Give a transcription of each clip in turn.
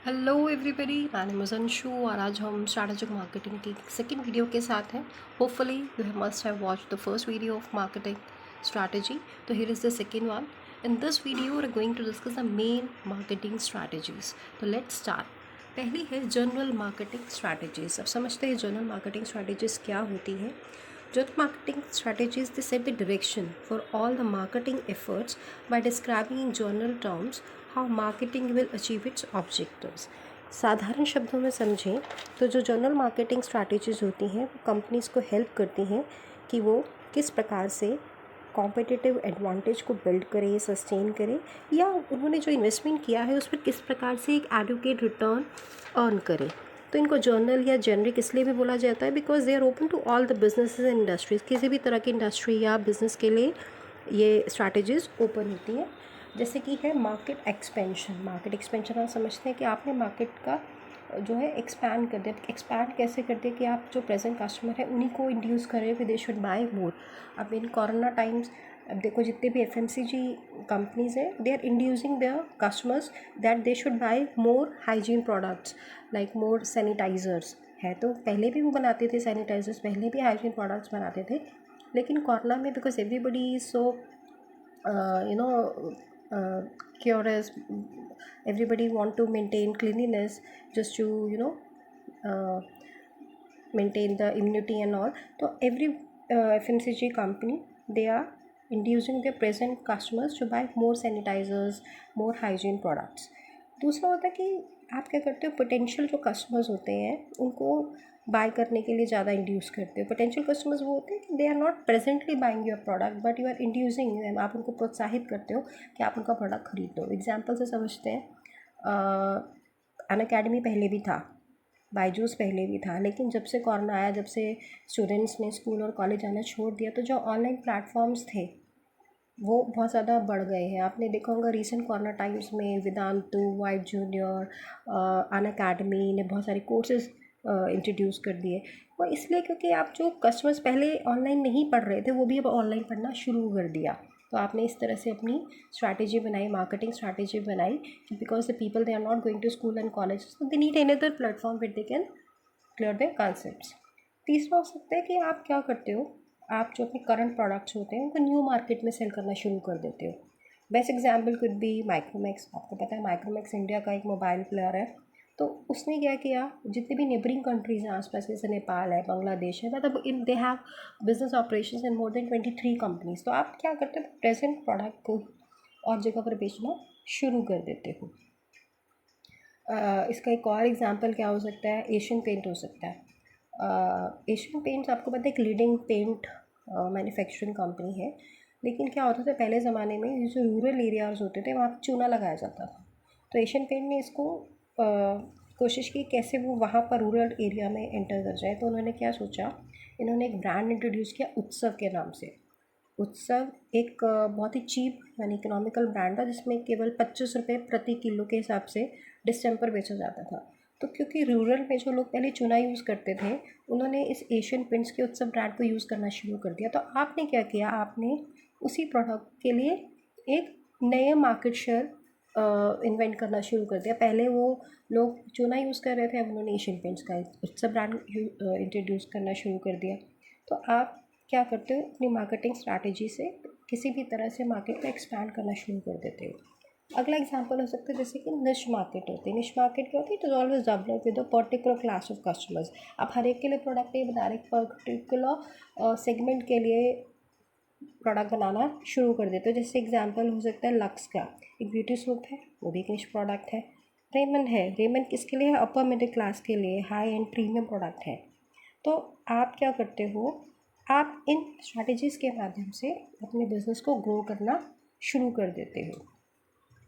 Hello everybody, मैं name is Anshu और आज हम स्ट्रैटेजिक मार्केटिंग की सेकंड वीडियो के साथ हैं. Hopefully you must have watched the first video of marketing strategy. तो here is the second one. In this video we are going to discuss the main marketing strategies. तो let's start. पहली है general marketing strategies. अब समझते हैं general marketing strategies क्या होती है. General marketing strategies, they set the direction for all the marketing efforts by describing in general terms how marketing will achieve its objectives. साधारण शब्दों में समझें तो जो जनरल मार्केटिंग स्ट्रैटेजीज होती हैं वो कंपनीज को हेल्प करती हैं कि वो किस प्रकार से कॉम्पिटिटिव एडवांटेज को बिल्ड करे, सस्टेन करे, या उन्होंने जो इन्वेस्टमेंट किया है उस पर किस प्रकार से एक एडुकेट रिटर्न अर्न करे. तो इनको जर्नल या जेनरिक इसलिए भी बोला जाता है because they are open to all the businesses and industries. किसी भी तरह की इंडस्ट्री या बिजनेस के लिए ये स्ट्रैटेजीज ओपन होती हैं. जैसे कि है मार्केट एक्सपेंशन. मार्केट एक्सपेंशन हम समझते हैं कि आपने मार्केट का जो है एक्सपैंड कर दिया. एक्सपैंड कैसे कर दिया कि आप जो प्रेजेंट कस्टमर है उन्हीं को इंड्यूस करें कि दे शुड बाय मोर. अब इन कोरोना टाइम्स अब देखो जितने भी FMCG कंपनीज हैं they are inducing their customers that they should buy more hygiene products like more sanitisers है. तो पहले भी वो बनाते थे सैनिटाइज़र्स, पहले भी हाइजीन प्रोडक्ट्स बनाते थे, लेकिन कोरोना में because everybody is so curious, everybody want to maintain cleanliness just to uh, maintain the immunity and all. So every FMCG company, they are inducing their present customers to buy more sanitizers, more hygiene products. दूसरा होता है कि आप क्या करते हो, potential जो customers होते हैं उनको बाय करने के लिए ज़्यादा इंड्यूस करते हो. पोटेंशियल कस्टमर्स वो होते हैं कि they are not presently buying your product but you are inducing them. आप उनको प्रोत्साहित करते हो कि आप उनका प्रोडक्ट खरीद लो. एग्जाम्पल से समझते हैं, अन अकेडमी पहले भी था, बायजूस पहले भी था, लेकिन जब से कोरोना आया, जब से स्टूडेंट्स ने स्कूल और कॉलेज आना छोड़ दिया, तो जो ऑनलाइन प्लेटफॉर्म्स थे वो बहुत ज़्यादा बढ़ गए हैं. आपने देखा होगा रिसेंट कोरोना टाइम्स में वेदांतु, वाइट जूनियर, अन अकेडमी ने बहुत सारे कोर्सेज इंट्रोड्यूस कर दिए. वो इसलिए क्योंकि आप जो कस्टमर्स पहले ऑनलाइन नहीं पढ़ रहे थे वो भी अब ऑनलाइन पढ़ना शुरू कर दिया. तो आपने इस तरह से अपनी स्ट्रैटेजी बनाई, मार्केटिंग स्ट्रैटेजी बनाई कि because the people they are not going to school and college, so they need another platform where they can clear their concepts. तीसरा हो सकता है कि आप क्या करते हो, आप जो अपने करंट प्रोडक्ट्स होते हैं उनको न्यू मार्केट में सेल करना शुरू कर देते हो. Best example could B Micromax. आपको पता है माइक्रोमैक्स इंडिया का एक मोबाइल प्लेयर है. तो उसने क्या किया, जितने भी नेबरिंग कंट्रीज़ हैं आसपास, जैसे नेपाल है, बांग्लादेश है, मतलब in they have business operations in more than 23 companies. तो आप क्या करते हो, प्रेजेंट प्रोडक्ट को और जगह पर बेचना शुरू कर देते हो. इसका एक और एग्जांपल क्या हो सकता है, एशियन पेंट हो सकता है. एशियन पेंट्स आपको पता है एक लीडिंग पेंट मैन्युफैक्चरिंग कंपनी है. लेकिन क्या होता था पहले ज़माने में, जो रूरल एरियाज़ होते थे वहाँ पर चूना लगाया जाता था. तो एशियन पेंट ने इसको कोशिश की कैसे वो वहाँ पर रूरल एरिया में एंटर कर जाए. तो उन्होंने क्या सोचा, इन्होंने एक ब्रांड इंट्रोड्यूस किया उत्सव के नाम से. उत्सव एक बहुत ही चीप यानी इकोनॉमिकल ब्रांड था जिसमें केवल 25 रुपये प्रति किलो के हिसाब से डिस्टेम्पर बेचा जाता था. तो क्योंकि रूरल में जो लोग पहले चूना यूज़ करते थे उन्होंने इस एशियन पेंट्स के उत्सव ब्रांड को यूज़ करना शुरू कर दिया. तो आपने क्या किया, आपने उसी प्रोडक्ट के लिए एक नए मार्केट शेयर इन्वेंट करना शुरू कर दिया. पहले वो लोग चूना यूज़ कर रहे थे, अब उन्होंने एशियन पेंट्स का एक उत्सव ब्रांड इंट्रोड्यूस करना शुरू कर दिया. तो आप क्या करते हो, अपनी मार्केटिंग स्ट्रैटेजी से किसी भी तरह से मार्केट को एक्सपैंड करना शुरू कर देते हो. अगला एग्जांपल हो सकता है जैसे कि निश मार्केट होती है. निश मार्केट क्या होती है, it is always develop with a particular class of customers. आप हर एक के लिए प्रोडक्ट नहीं बना रहे, पर्टिकुलर सेगमेंट के लिए प्रोडक्ट बनाना शुरू कर देते हो. जैसे एग्जांपल हो सकता है लक्स का, एक ब्यूटी सोप है, वो भी एक निश प्रोडक्ट है. रेमन है, रेमन किसके लिए है, अपर मिडिल क्लास के लिए, हाई एंड प्रीमियम प्रोडक्ट है. तो आप क्या करते हो, आप इन स्ट्रैटेजीज़ के माध्यम से अपने बिजनेस को ग्रो करना शुरू कर देते हो.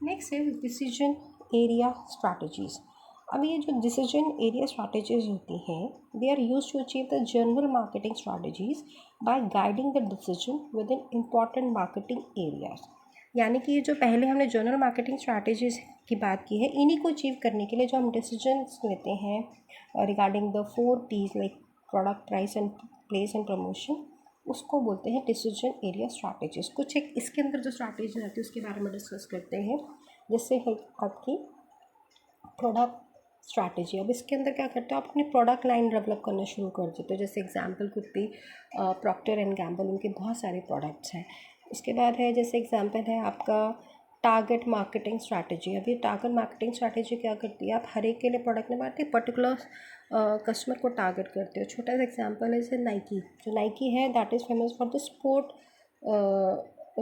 नेक्स्ट है डिसीजन एरिया स्ट्रैटेजीज़. अब ये जो डिसीजन एरिया स्ट्रैटेजीज़ होती हैं they are use to achieve the general marketing strategies by guiding the decision with in important marketing areas. यानी कि ये जो पहले हमने जनरल मार्केटिंग स्ट्रैटेजीज़ की बात की है, इन्हीं को अचीव करने के लिए जो हम डिसीजंस लेते हैं regarding the 4 P's like product, price and place and promotion, उसको बोलते हैं डिसीजन एरिया स्ट्रैटेजीज. कुछ एक इसके अंदर जो स्ट्रैटेजी रहती है उसके बारे में डिस्कस करते हैं. जिससे है आपकी प्रोडक्ट स्ट्रैटेजी। अब इसके अंदर क्या करते हो, आप अपनी प्रोडक्ट लाइन डेवलप करना शुरू कर देते हो। जैसे example could be Procter and Gamble, उनके बहुत सारे प्रोडक्ट्स हैं। उसके बाद है जैसे एग्जांपल है आपका टारगेट मार्केटिंग स्ट्रैटेजी। अभी टारगेट मार्केटिंग स्ट्रैटेजी क्या करती है, आप हर एक के लिए प्रोडक्ट नहीं बनाते, पर्टिकुलर कस्टमर को टारगेट करते हो। छोटा सा एग्जांपल है जैसे नाइकी। जो नाइकी है that is famous for the sport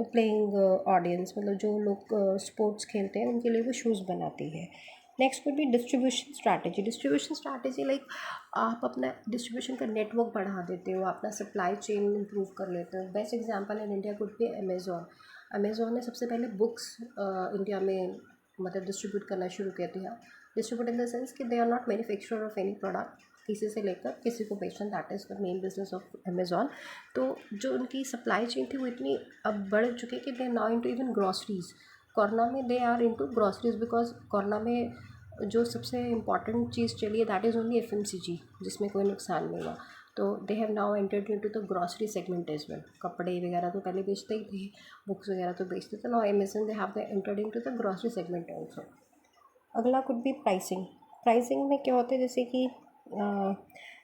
playing audience, मतलब जो लोग स्पोर्ट्स खेलते हैं उनके लिए वो शूज़ बनाती है। Next would be distribution strategy. Distribution strategy like आप अपना डिस्ट्रीब्यूशन का नेटवर्क बढ़ा देते हो, अपना सप्लाई चेन इंप्रूव कर लेते हो। Best example in India could be Amazon. Amazon ने सबसे पहले बुक्स इंडिया में मतलब डिस्ट्रीब्यूट करना शुरू किया था। डिस्ट्रीब्यूट इन द सेंस कि they are not manufacturer of any product, किसी से लेकर किसी को बेचना, that is the main business of Amazon. तो जो उनकी सप्लाई चेन थी वो इतनी अब बढ़ चुकी है कि they are now into even groceries. Corona में they are into groceries because corona में जो सबसे इम्पॉर्टेंट चीज़ चली है दैट इज़ ओनली एफएमसीजी, जिसमें कोई नुकसान नहीं हुआ। तो they have now entered into the grocery segment as well. कपड़े वगैरह तो पहले बेचते ही थे, बुक्स वगैरह तो बेचते थे। Now Amazon they have entered into the grocery segment also. अगला कुड बी प्राइसिंग। प्राइसिंग में क्या होता है, जैसे कि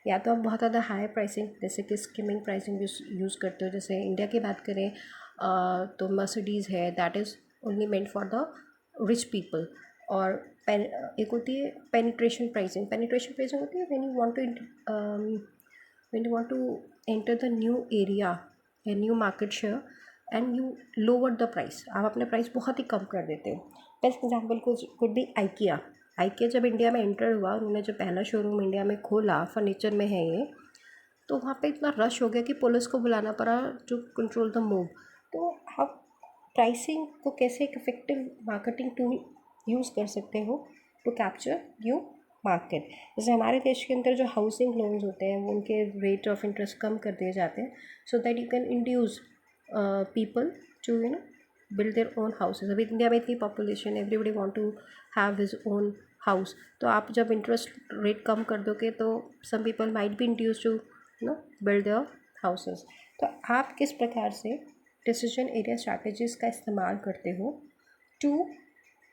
या तो आप बहुत ज़्यादा हाई प्राइसिंग जैसे कि स्किमिंग प्राइसिंग यूज़ करते हो। जैसे इंडिया की बात करें तो मर्सिडीज़ है, that is only meant for the rich people. और एक होती है पेनिट्रेशन प्राइसिंग। पेनिट्रेशन प्राइसिंग होती है when you want to enter the new area, a new market share and you lower the price. आप अपने प्राइस बहुत ही कम कर देते हो। Best example could be IKEA. IKEA जब इंडिया में एंटर हुआ, उन्होंने जो पहला शोरूम इंडिया में खोला, फर्नीचर में है ये, तो वहाँ पे इतना रश हो गया कि पुलिस को बुलाना पड़ा टू कंट्रोल द मूव। तो आप प्राइसिंग को कैसे एक इफेक्टिव मार्केटिंग टूल यूज़ कर सकते हो टू कैप्चर न्यू मार्केट। जैसे हमारे देश के अंदर जो हाउसिंग लोन्स होते हैं वो उनके रेट ऑफ इंटरेस्ट कम कर दिए जाते हैं, so that you can induce people to build their own houses. अभी इंडिया में इतनी population, everybody want to have his own house. तो आप जब इंटरेस्ट रेट कम कर दोगे तो some people might be induce to build their houses. तो आप किस प्रकार से डिसीजन एरिया स्ट्रैटेजीज़ का इस्तेमाल करते हो to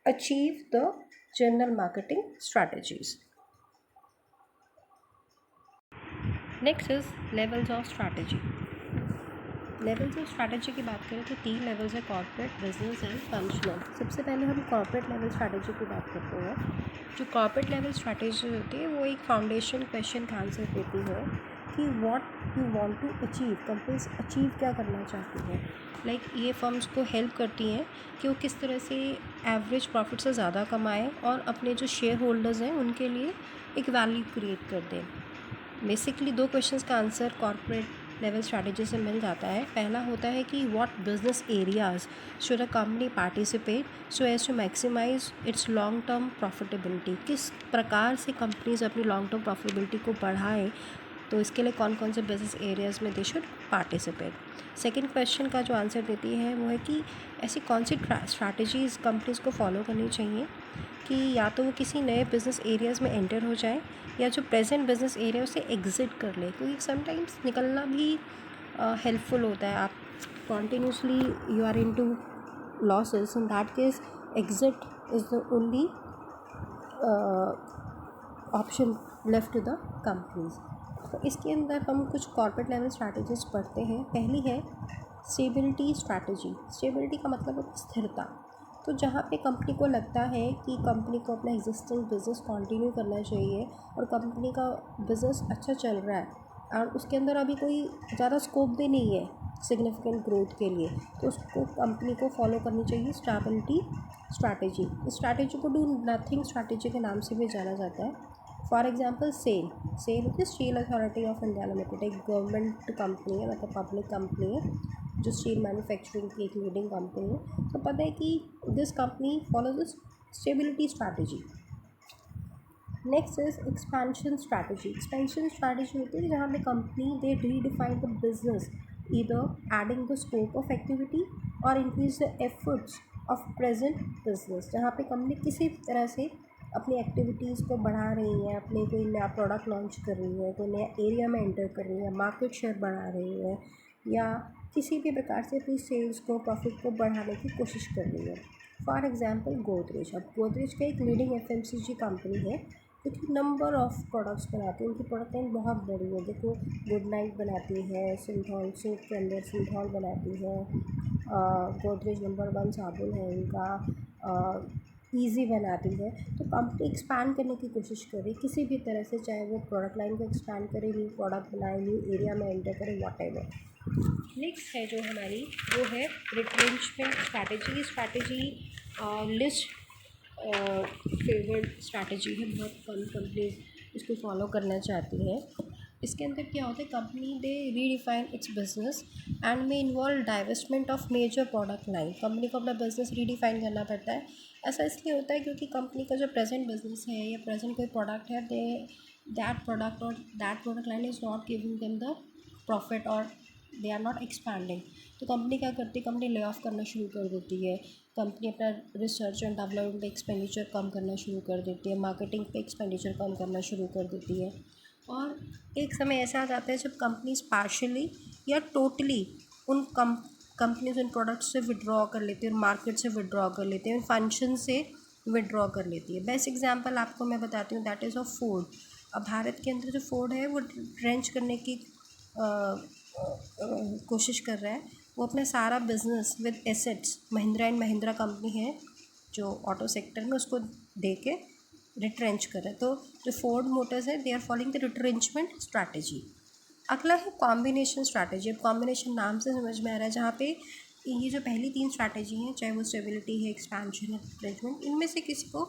achieve the general marketing strategies. Next is levels of strategy. Levels of strategy की बात करें तो 3 लेवल्स है, कॉर्पोरेट, बिजनेस एंड फंक्शनल। सबसे पहले हम कॉर्पोरेट लेवल स्ट्रैटेजी की बात करते हैं। जो कॉर्पोरेट लेवल स्ट्रैटेजी होती है वो एक फाउंडेशन क्वेश्चन का आंसर देती है कि what you want to achieve, companies achieve क्या करना चाहती है। लाइक ये फर्म्स को हेल्प करती हैं कि वो किस तरह से एवरेज प्रॉफिट से ज़्यादा कमाएं और अपने जो शेयर होल्डर्स हैं उनके लिए एक वैल्यू क्रिएट कर दें। बेसिकली 2 क्वेश्चंस का आंसर कॉर्पोरेट लेवल स्ट्रैटेजी से मिल जाता है। पहला होता है कि what business areas should a company participate so as to maximise its long term profitability. किस प्रकार से कंपनीज अपनी लॉन्ग टर्म प्रॉफिटेबिलिटी को बढ़ाएं, तो इसके लिए कौन कौन से बिजनेस एरियाज़ में they should participate. Second question का जो आंसर देती है वो है कि ऐसी कौन सी स्ट्रैटेजीज़ कंपनीज को फॉलो करनी चाहिए कि या तो वो किसी नए बिज़नेस एरियाज़ में एंटर हो जाए या जो प्रेजेंट बिज़नेस एरिया उसे एग्ज़िट कर ले, क्योंकि समटाइम्स निकलना भी हेल्पफुल होता है। आप continuously you are into losses, in that case exit is the only option left to the companies. तो इसके अंदर हम कुछ कॉर्पोरेट लेवल स्ट्रैटेजीज पढ़ते हैं। पहली है स्टेबिलिटी स्ट्रैटेजी। स्टेबिलिटी का मतलब है स्थिरता। तो जहाँ पे कंपनी को लगता है कि कंपनी को अपना एग्जिस्टिंग बिज़नेस कंटिन्यू करना चाहिए और कंपनी का बिज़नेस अच्छा चल रहा है और उसके अंदर अभी कोई ज़्यादा स्कोप भी नहीं है सिग्निफिकेंट ग्रोथ के लिए, तो उसको कंपनी को फॉलो करनी चाहिए स्टेबिलिटी स्ट्रैटेजी। इस स्ट्रैटेजी को डू नथिंग स्ट्रैटेजी के नाम से भी जाना जाता है। फॉर एग्जाम्पल सेल होती है steel authority of India limited, एक गवर्नमेंट कंपनी है, मतलब पब्लिक कंपनी है जो स्टील मैन्युफैक्चरिंग की एक लीडिंग कंपनी है। तो पता है कि this company follows this stability strategy. Next is expansion strategy. Expansion strategy होती है जहाँ पे company they redefine the business either adding the scope of activity और increase the efforts of present business. जहाँ पे कंपनी किसी तरह से अपनी एक्टिविटीज़ को बढ़ा रही है, अपने कोई नया प्रोडक्ट लॉन्च कर रही है, कोई नया एरिया में एंटर कर रही है, मार्केट शेयर बढ़ा रही है या किसी भी प्रकार से अपनी सेल्स को, प्रॉफिट को बढ़ाने की कोशिश कर रही है। फॉर एग्जांपल गोदरेज, अब गोदरेज का एक लीडिंग एफएमसीजी कंपनी है जो कि नंबर ऑफ़ प्रोडक्ट्स बनाती है। उनकी प्रोडक्ट लाइन बहुत बड़ी है। देखो, गुड नाइट बनाती है, सिंथॉल सूप के अंदर सिंथॉल बनाती है, गोदरेज नंबर 1 साबुन है उनका, ईज़ी बनाती है। तो कंपनी एक्सपैंड करने की कोशिश कर रही है किसी भी तरह से, चाहे वो प्रोडक्ट लाइन को एक्सपैंड करे, न्यू प्रोडक्ट बनाए, न्यू एरिया में एंटर करे, व्हाटएवर। नेक्स्ट है जो हमारी, वो है retrenchment strategy. Strategy list favoured strategy है, बहुत कम कंपनीज इसको फॉलो करना चाहती हैं। इसके अंदर क्या होता है, company they redefine its business and में involve divestment of major product line. Company को अपना बिजनेस रीडिफाइन करना पड़ता है। ऐसा इसलिए होता है क्योंकि कंपनी का जो प्रेजेंट बिजनेस है या प्रेजेंट कोई प्रोडक्ट है, दे दैट प्रोडक्ट और that product line is not giving them the profit और दे आर नॉट एक्सपैंडिंग। तो कंपनी क्या करती है, कंपनी ले ऑफ करना शुरू कर देती है। कंपनी अपना रिसर्च एंड डेवलपमेंट पे एक्सपेंडिचर कम करना शुरू कर देती है, मार्केटिंग पे एक्सपेंडिचर कम करना शुरू कर देती है। और एक समय ऐसा आ जाता है जब कंपनीज पार्शली या टोटली उन कंपनीज उन प्रोडक्ट्स से विड्रॉ कर लेती है और मार्केट से विड्रॉ कर लेती है, उन फंक्शन से विड्रॉ कर लेती है। बेस्ट एग्जांपल आपको मैं बताती हूँ, दैट इज़ ऑफ फोर्ड। अब भारत के अंदर जो फोर्ड है वो ट्रेंच करने की कोशिश कर रहा है। वो अपना सारा business with assets, Mahindra and Mahindra company है जो ऑटो सेक्टर में, उसको दे के रिट्रेंच कर रहा है। तो जो फोर्ड मोटर्स है, they are following the retrenchment strategy. अगला है कॉम्बिनेशन स्ट्रैटेजी। अब कॉम्बिनेशन नाम से समझ में आ रहा है, जहाँ पे ये जो पहली 3 स्ट्रैटेजी हैं, चाहे वो स्टेबिलिटी है, एक्सपेंशन है, रिट्रेंचमेंट, इनमें से किसी को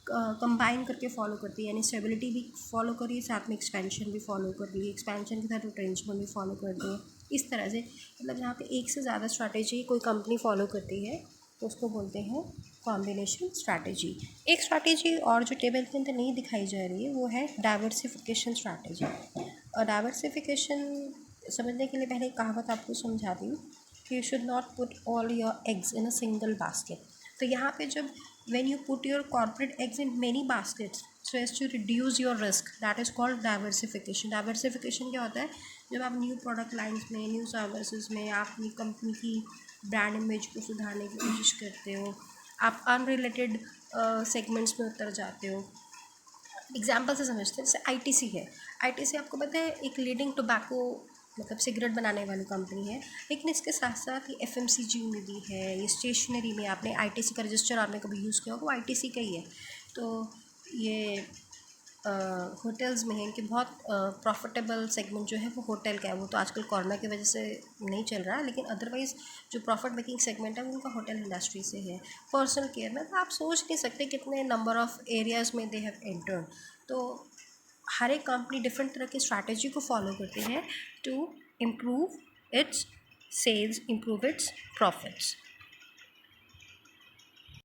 कंबाइन करके फॉलो करती है। यानी स्टेबिलिटी भी फॉलो करिए, साथ में एक्सपेंशन भी फॉलो कर रही है, एक्सपेंशन के साथ रिट्रेंचमेंट भी फॉलो कर रही है। इस तरह से, मतलब जहाँ पे एक से ज़्यादा स्ट्रैटेजी कोई कंपनी फॉलो करती है तो उसको बोलते हैं कॉम्बिनेशन स्ट्रैटेजी। एक स्ट्रैटेजी और जो टेबल के अंदर नहीं दिखाई जा रही है वो है डाइवर्सिफिकेशन स्ट्रैटेजी। और डाइवर्सिफिकेशन समझने के लिए पहले एक कहावत आपको समझा दी कि you should not put all your eggs in a single basket. तो यहाँ पे जब when you put your corporate eggs in many baskets so as to reduce your risk, that is called diversification. Diversification क्या होता है, जब आप new product lines में, न्यू सर्विसेज में आप अपनी कंपनी की ब्रांड इमेज को सुधारने की कोशिश करते हो, आप अनरिलेटेड सेगमेंट्स में उतर जाते हो। एग्जाम्पल से समझते हैं, जैसे आईटीसी है। आईटीसी आपको पता है एक लीडिंग टोबैको मतलब सिगरेट बनाने वाली कंपनी है, लेकिन इसके साथ साथ ये एफएमसीजी में भी है, ये स्टेशनरी में, आपने आईटीसी का रजिस्टर आपने कभी यूज़ किया होगा, वो आईटीसी का ही है। तो ये होटल्स में है, इनके बहुत प्रॉफिटेबल सेगमेंट जो है वो होटल का है। वो तो आजकल कोरोना की वजह से नहीं चल रहा है, लेकिन अदरवाइज़ जो प्रॉफिट मेकिंग सेगमेंट है वो उनका होटल इंडस्ट्री से है। पर्सनल केयर में तो आप सोच नहीं सकते कितने नंबर ऑफ़ एरियाज़ में दे हैव एंटर्ड। तो हर एक कंपनी डिफरेंट तरह की स्ट्रैटेजी को फॉलो करती है to improve its sales, improve its profits.